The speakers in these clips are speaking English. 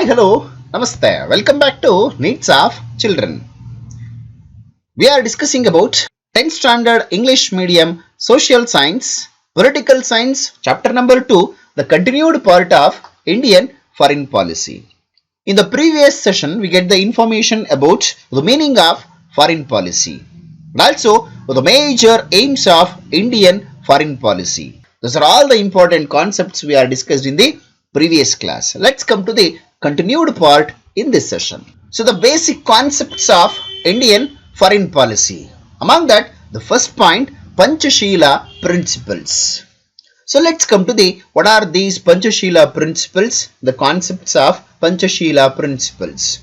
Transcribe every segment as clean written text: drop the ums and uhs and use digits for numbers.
hello, namaste. Welcome back to Needs of Children. We are discussing about 10th Standard English Medium Social Science, Political Science, Chapter number 2, the continued part of Indian Foreign Policy. In the previous session, we get the information about the meaning of foreign policy and also the major aims of Indian foreign policy. Those are all the important concepts we are discussed in the previous class. Let's come to the continued part in this session. So the basic concepts of Indian foreign policy. Among that, the first point, Panchasheela Principles. So let's come to the what are these Panchasheela Principles, the concepts of Panchasheela Principles.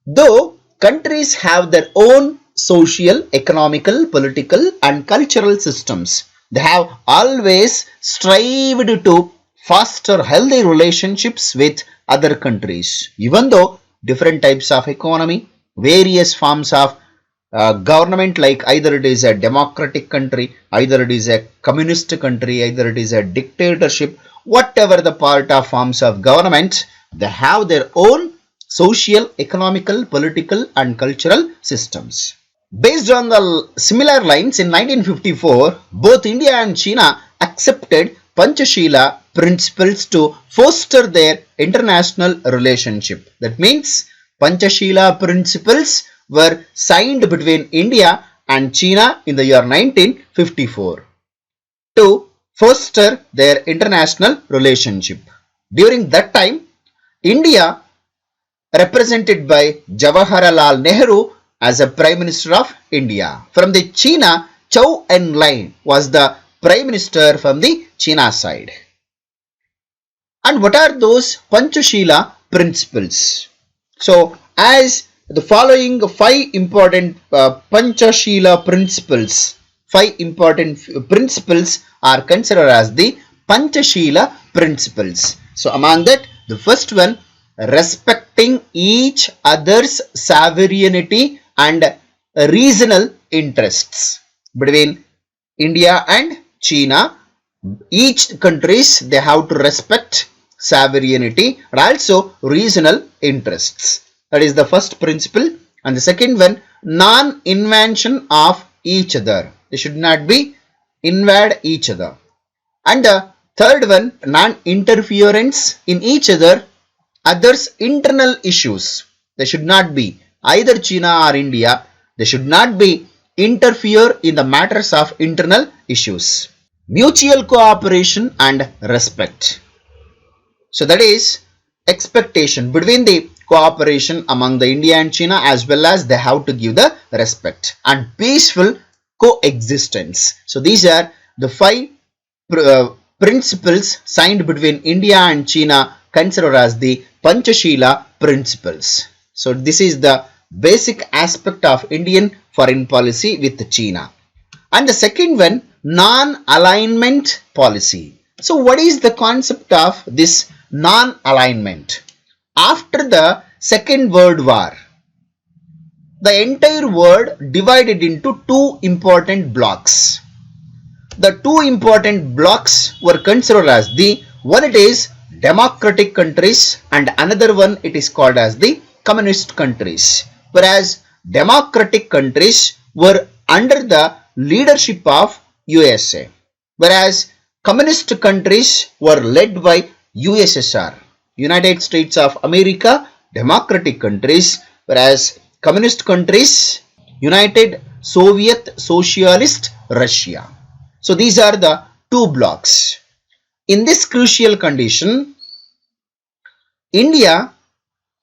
Though countries have their own social, economical, political and cultural systems, they have always strived to foster healthy relationships with other countries, even though different types of economy, various forms of government, like either it is a democratic country, either it is a communist country, either it is a dictatorship, whatever the part of forms of government, they have their own social, economical, political and cultural systems. Based on the similar lines, in 1954, both India and China accepted Panchasheela Principles to foster their international relationship. That means Panchasheela Principles were signed between India and China in the year 1954 to foster their international relationship. During that time, India, represented by Jawaharlal Nehru as a Prime Minister of India. From the China, Chou Enlai was the Prime Minister from the China side. And what are those Panchasheela Principles? So, as the following 5 important Panchasheela Principles, 5 important principles are considered as the Panchasheela Principles. So, among that, the first one, respecting each other's sovereignty and regional interests. Between India and China, each countries, they have to respect sovereignty and also regional interests. That is the first principle. And the second one, non-invention of each other. They should not be invade each other. And the third one, non-interference in each others' internal issues. They should not be, either China or India, they should not be interfere in the matters of internal issues. Mutual cooperation and respect. So that is expectation between the cooperation among the India and China, as well as they have to give the respect and peaceful coexistence. So these are the 5 principles signed between India and China, considered as the Panchasheela Principles. So this is the basic aspect of Indian foreign policy with China. And the second one, non-alignment policy. So what is the concept of this non-alignment? After the Second World War, the entire world divided into 2 important blocks. The 2 important blocks were considered as the one, it is democratic countries, and another one it is called as the communist countries. Whereas democratic countries were under the leadership of USA, whereas communist countries were led by USSR, United States of America, democratic countries, whereas communist countries, United Soviet Socialist Russia. So these are the 2 blocks. In this crucial condition, India,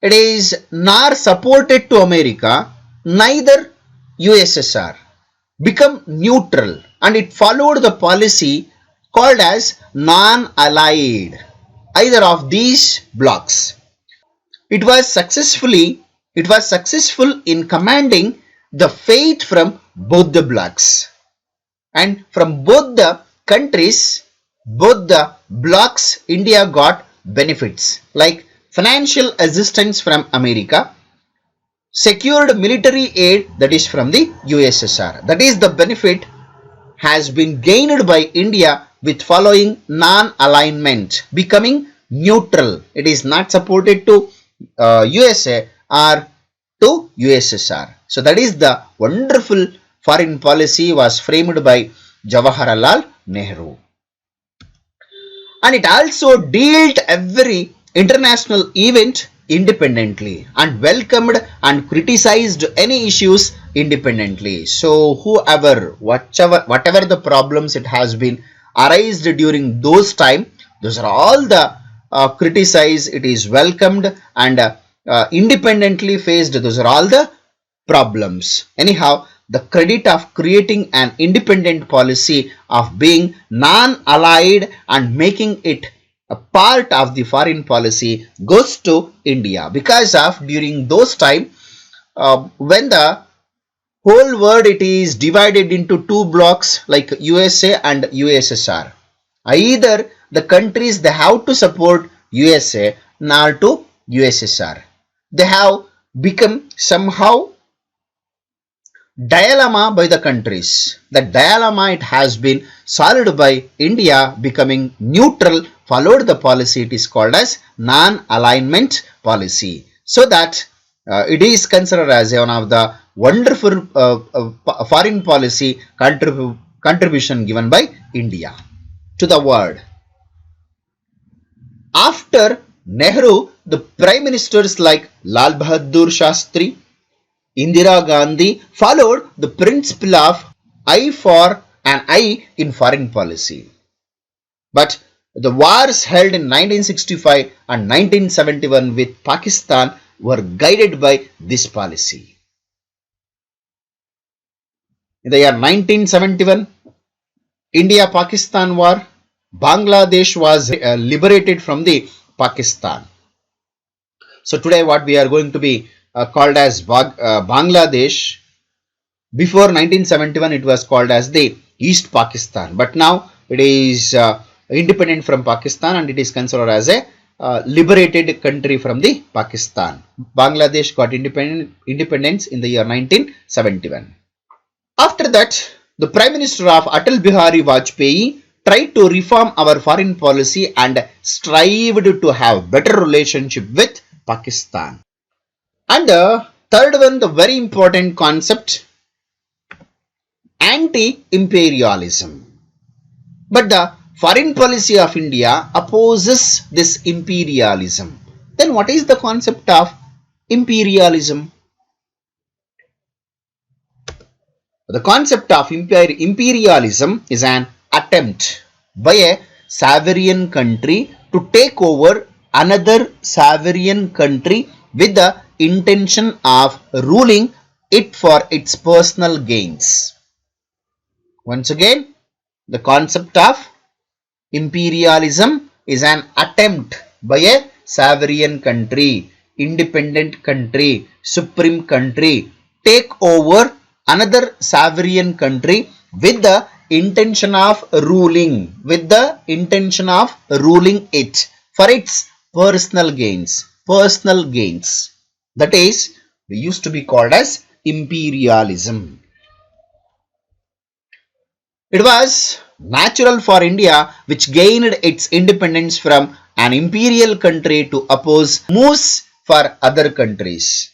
it is nor supported to America, neither USSR, become neutral, and it followed the policy called as non-allied, either of these blocks. It was successful in commanding the faith from both the blocks, and from both the countries, both the blocks, India got benefits like financial assistance from America, secured military aid, that is from the USSR. That is the benefit has been gained by India with following non-alignment, becoming neutral. It is not supported to USA or to USSR. So that is the wonderful foreign policy was framed by Jawaharlal Nehru. And it also dealt every international event independently and welcomed and criticized any issues independently. So whoever, whatever the problems it has been arised during those time, those are all the criticized, it is welcomed and independently faced. Those are all the problems. Anyhow, the credit of creating an independent policy of being non-allied and making it a part of the foreign policy goes to India, because of during those time when the whole world it is divided into two blocks like USA and USSR. Either the countries they have to support USA nor to USSR. They have become somehow dilemma by the countries. That dilemma it has been solved by India becoming neutral, followed the policy it is called as non-alignment policy. So that it is considered as one of the wonderful foreign policy contribution given by India to the world. After Nehru, the prime ministers like Lal Bahadur Shastri, Indira Gandhi followed the principle of eye for an eye in foreign policy. But the wars held in 1965 and 1971 with Pakistan were guided by this policy. In the year 1971, India-Pakistan war, Bangladesh was liberated from the Pakistan. So today what we are going to be called as Bangladesh. Before 1971 it was called as the East Pakistan, but now it is independent from Pakistan and it is considered as a liberated country from the Pakistan. Bangladesh got independence in the year 1971. After that, the Prime Minister of Atal Bihari Vajpayee tried to reform our foreign policy and strived to have better relationship with Pakistan. And the third one, the very important concept, anti-imperialism. But the foreign policy of India opposes this imperialism. Then what is the concept of imperialism? The concept of imperialism is an attempt by a sovereign country to take over another sovereign country with the intention of ruling it for its personal gains. Once again, the concept of imperialism is an attempt by a sovereign country, independent country, supreme country, take over another sovereign country with the intention of ruling, it for its personal gains. That is, we used to be called as imperialism. It was natural for India, which gained its independence from an imperial country, to oppose moves for other countries.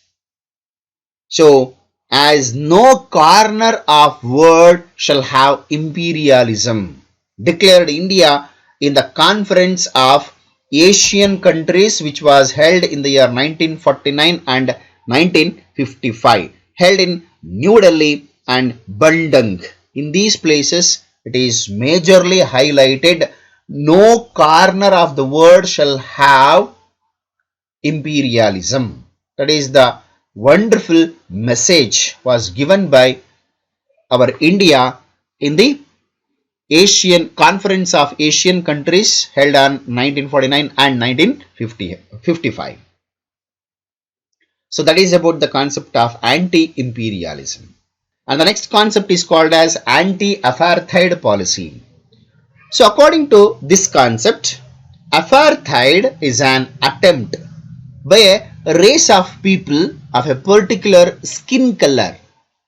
So, as no corner of world shall have imperialism, declared India in the Conference of Asian Countries, which was held in the year 1949 and 1955, held in New Delhi and Bandung. In these places, it is majorly highlighted, no corner of the world shall have imperialism. That is the wonderful message was given by our India in the Asian Conference of Asian Countries held on 1949 and 1955. So that is about the concept of anti-imperialism. And the next concept is called as anti-apartheid policy. So according to this concept, apartheid is an attempt by a race of people of a particular skin color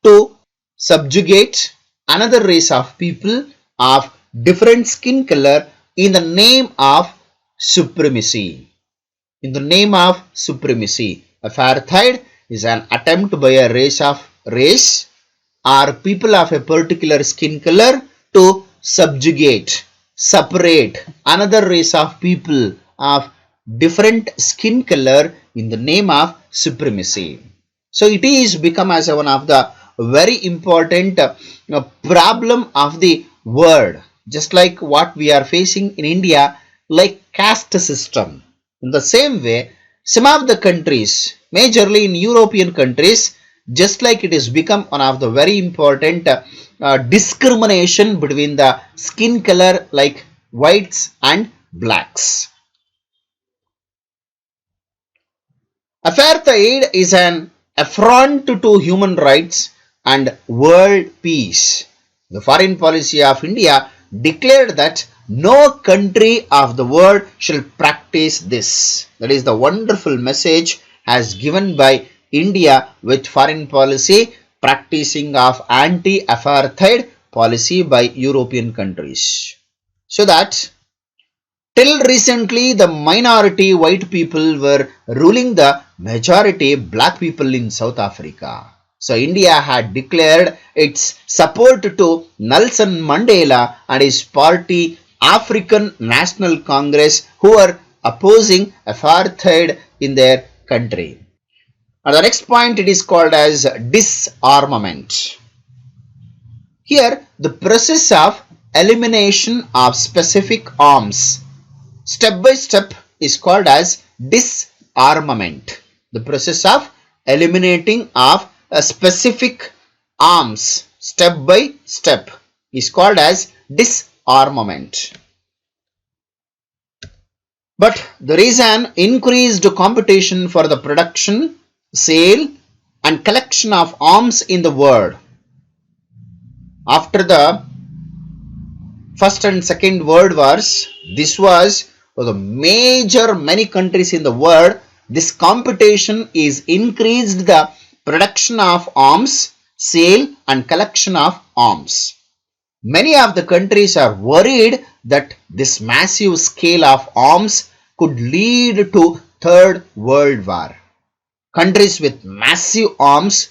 to subjugate another race of people of different skin color in the name of supremacy. in the name of supremacy. Apartheid is an attempt by a race or people of a particular skin color to subjugate, separate another race of people of different skin color in the name of supremacy. So it is become as one of the very important problem of the world, just like what we are facing in India, like caste system. In the same way, some of the countries, majorly in European countries, just like it has become one of the very important discrimination between the skin color like whites and blacks. Apartheid is an affront to human rights and world peace. The foreign policy of India declared that no country of the world shall practice this. That is the wonderful message as given by India with foreign policy practicing of anti-apartheid policy by European countries. So that till recently the minority white people were ruling the majority black people in South Africa. So India had declared its support to Nelson Mandela and his party African National Congress who were opposing apartheid in their country. And the next point, it is called as disarmament. Here the process of elimination of specific arms step by step is called as disarmament. The process of eliminating of a specific arms step by step is called as disarmament. But there is an increased competition for the production, sale and collection of arms in the world. After the First and Second World Wars, this was for the many countries in the world. This competition is increased the production of arms, sale and collection of arms. Many of the countries are worried that this massive scale of arms could lead to Third World War. Countries with massive arms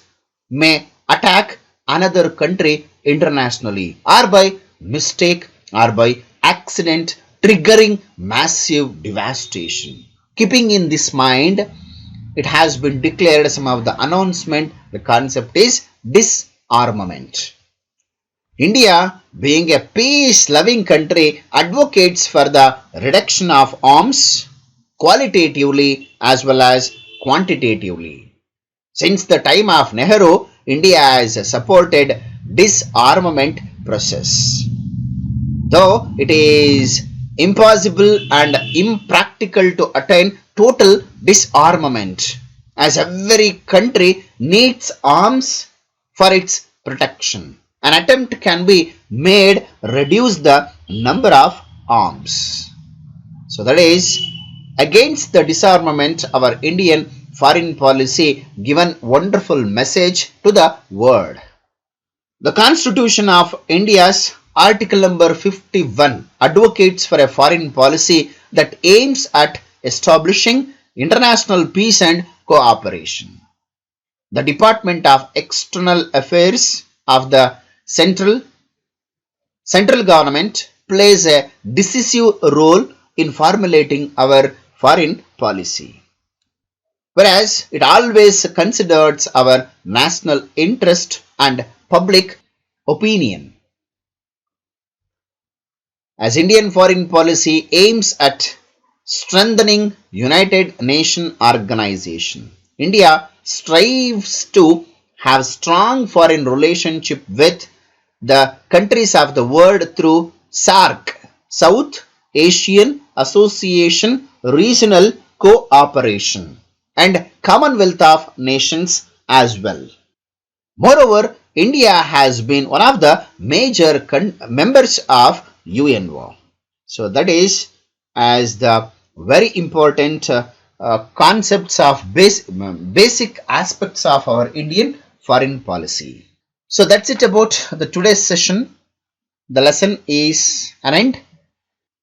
may attack another country internationally or by mistake or by accident, triggering massive devastation. Keeping in this mind, it has been declared some of the announcement, the concept is disarmament. India, being a peace-loving country, advocates for the reduction of arms qualitatively as well as quantitatively. Since the time of Nehru, India has supported disarmament process. Though it is impossible and impractical to attain total disarmament, as every country needs arms for its protection. An attempt can be made reduce the number of arms. So that is against the disarmament, our Indian foreign policy given wonderful message to the world. The Constitution of India's Article number 51 advocates for a foreign policy that aims at establishing international peace and cooperation. The Department of External Affairs of the central government plays a decisive role in formulating our foreign policy, whereas it always considers our national interest and public opinion. As Indian foreign policy aims at strengthening United Nations Organization, India strives to have strong foreign relationship with the countries of the world through SAARC, South Asian Association Regional Cooperation, and Commonwealth of Nations as well. Moreover, India has been one of the major members of UNO. So that is as the very important concepts of basic aspects of our Indian foreign policy. So that's it about the today's session. The lesson is an end.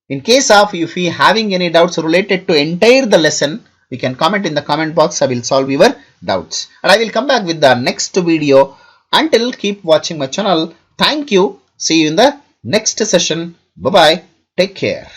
In case of if you having any doubts related to entire the lesson, You can comment in the comment box. I will solve your doubts. And I will come back with the next video. Until, keep watching my channel. Thank you. See you in the next session. Bye-bye. Take care.